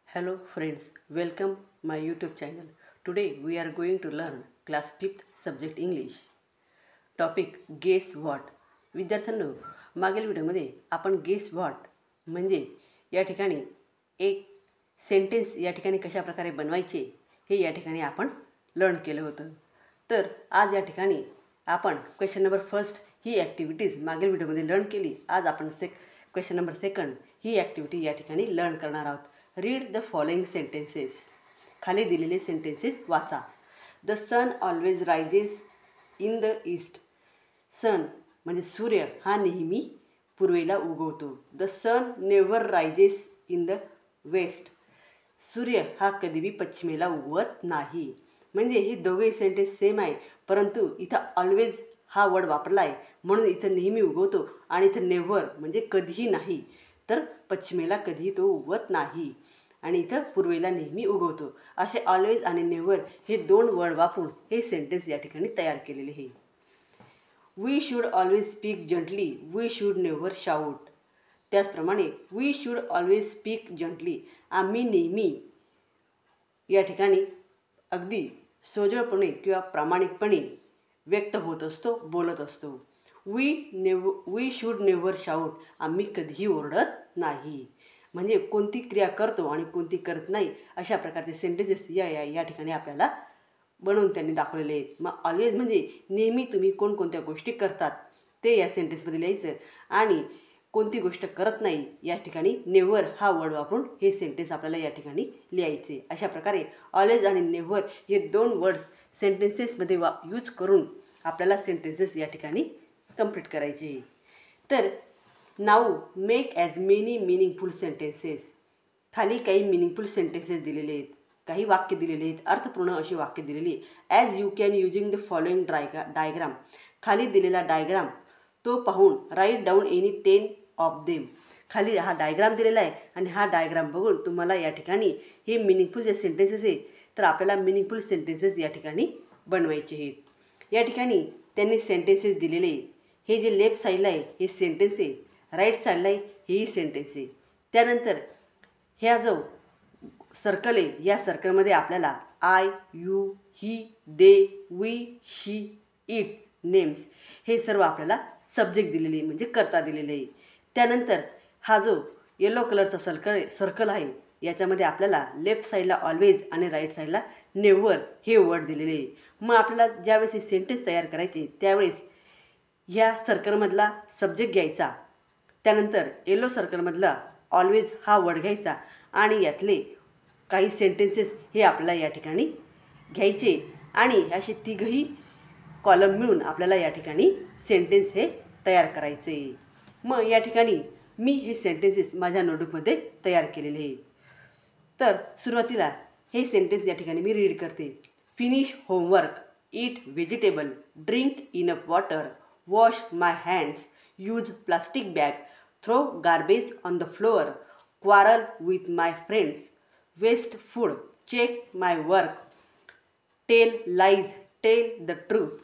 Hello friends, welcome my YouTube channel. Today we are going to learn class 5th subject English. Topic guess what. विद्यार्थ्यांनो, मागील व्हिडिओमध्ये आपण guess what म्हणजे या ठिकाणी एक सेंटेन्स या ठिकाणी कशा प्रकारे बनवायचे हे या ठिकाणी आपण लर्न केलं होतं. तर आज या ठिकाणी आपण क्वेश्चन नंबर फर्स्ट ही ॲक्टिव्हिटीज मागील व्हिडिओमध्ये लर्न केली. आज आपण क्वेश्चन नंबर सेकंड ही ॲक्टिव्हिटी या ठिकाणी लर्न करणार आहोत. Read the following sentences. खाली दिलेले सेंटेन्सेस वाचा. The sun always rises in the east. Sun म्हणजे सूर्य हा नेहमी पूर्वेला उगवतो. The sun never rises in the west. सूर्य हा कधीही पश्चिमेला उगवत नाही. म्हणजे हे दोघे सेंटेन्स सेम आहे, परंतु इथं ऑलवेज हा वर्ड वापरला आहे म्हणून इथं नेहमी उगवतो आणि इथं नेव्हर म्हणजे कधीही नाही, तर पश्चिमेला कधीही तो उगवत नाही आणि इथं पूर्वेला नेहमी उगवतो. असे ऑलवेज आणि नेव्हर हे दोन वर्ड वापरून हे सेंटेन्स या ठिकाणी तयार केलेले आहे. We should always speak gently. We should never shout. त्याचप्रमाणे we should always speak gently. आम्ही नेहमी या ठिकाणी अगदी सोजळपणे किंवा प्रामाणिकपणे व्यक्त होत असतो, बोलत असतो. We should never shout. आम्ही कधीही ओरडत नाही. म्हणजे कोणती क्रिया करतो आणि कोणती करत नाही अशा प्रकारचे सेंटेन्सेस या ठिकाणी आपल्याला बनवून त्यांनी दाखवलेले आहेत. मग ऑलवेज म्हणजे नेहमी तुम्ही कोणकोणत्या गोष्टी करतात ते या सेंटेन्समध्ये लिहायचं आणि कोणती गोष्ट करत नाही या ठिकाणी नेव्हर हा वर्ड वापरून हे सेंटेन्स आपल्याला या ठिकाणी लिहायचे. अशा प्रकारे ऑलवेज आणि नेव्हर हे दोन वर्ड्स सेंटेन्सेसमध्ये यूज करून आपल्याला सेंटेन्सेस या ठिकाणी कंप्लीट करायचे. तर now make as many meaningful sentences. खाली काही मिनिंगफुल सेंटेन्सेस दिलेले आहेत, काही वाक्य दिलेले आहेत, अर्थपूर्ण अशी वाक्य दिलेली आहे. As you can using the following diagram. खाली दिलेला डायग्राम तो पाहून write down any 10 of them. खाली हा डायग्राम दिलेला आहे आणि हा डायग्राम बघून तुम्हाला या ठिकाणी हे मिनिंगफुल जे सेंटेन्सेस आहे तर आपल्याला मिनिंगफुल सेंटेन्सेस या ठिकाणी बनवायचे आहेत. या ठिकाणी त्यांनी सेंटेन्सेस दिलेले. हे जे लेफ्ट साईडला आहे हे सेंटेन्स आहे, राईट साईडला आहे हेही सेंटेन्स आहे. त्यानंतर ह्या जो सर्कल आहे या सर्कलमध्ये आपल्याला I, you, he, they, we, she, it, names हे सर्व आपल्याला सब्जेक्ट दिलेले म्हणजे कर्ता दिलेले आहे. त्यानंतर हा जो येलो कलरचा सर्कल आहे याच्यामध्ये आपल्याला लेफ्ट साईडला ऑलवेज आणि राईट साईडला नेव्हर हे वर्ड दिलेले आहे. मग आपल्याला ज्यावेळेस हे सेंटेन्स तयार करायचे त्यावेळेस ह्या सर्कलमधला सब्जेक्ट घ्यायचा, त्यानंतर येलो सर्कलमधला ऑलवेज हा वर्ड घ्यायचा आणि यातले काही सेंटेन्सेस हे आपल्याला या ठिकाणी घ्यायचे आणि असे तिघही कॉलम मिळून आपल्याला या ठिकाणी सेंटेन्स हे तयार करायचे. मग या ठिकाणी मी हे सेंटेन्सेस माझ्या नोटबुकमध्ये तयार केलेले आहे. तर सुरुवातीला हे सेंटेन्स या ठिकाणी मी रीड करते. Finish homework, eat vegetable, drink enough water, wash my hands, use plastic bag, throw garbage on the floor, quarrel with my friends, waste food, check my work, tell lies, tell the truth,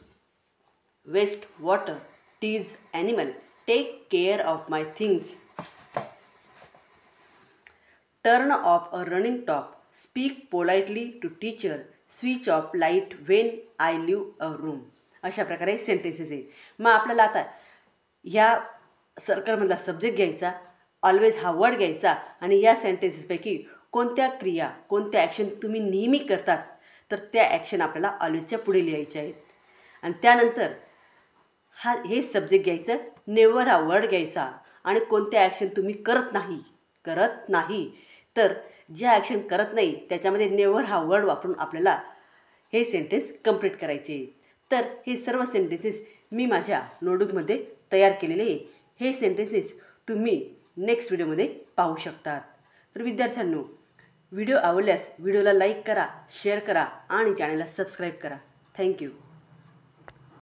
waste water, tease animal, take care of my things, turn off a running tap, speak politely to teacher, switch off light when I leave a room. अशा प्रकारे sentences आहे. मग आपल्याला आता ह्या सर्कलमधला subject घ्यायचा, always हा word घ्यायचा आणि या सेंटेन्सेसपैकी कोणत्या क्रिया कोणत्या ॲक्शन तुम्ही नेहमी करतात तर त्या ॲक्शन आपल्याला ऑलवेजच्या पुढे लिहायच्या आहेत. आणि त्यानंतर हे सब्जेक्ट घ्यायचं, नेव्हर हा वर्ड घ्यायचा आणि कोणत्या ॲक्शन तुम्ही करत नाही तर ज्या ॲक्शन करत नाही त्याच्यामध्ये नेव्हर हा वर्ड वापरून आपल्याला हे सेंटेन्स कंप्लीट करायचे. तर हे सर्व सेंटेन्सेस मी माझ्या नोटबुकमध्ये तयार केलेले आहे. हे सेंटेन्सेस तुम्ही नेक्स्ट व्हिडिओमध्ये पाहू शकतात. तर विद्यार्थ्यांनो, व्हिडिओ आवडल्यास व्हिडिओला लाईक करा, शेअर करा आणि चॅनलला सबस्क्राईब करा. थँक्यू.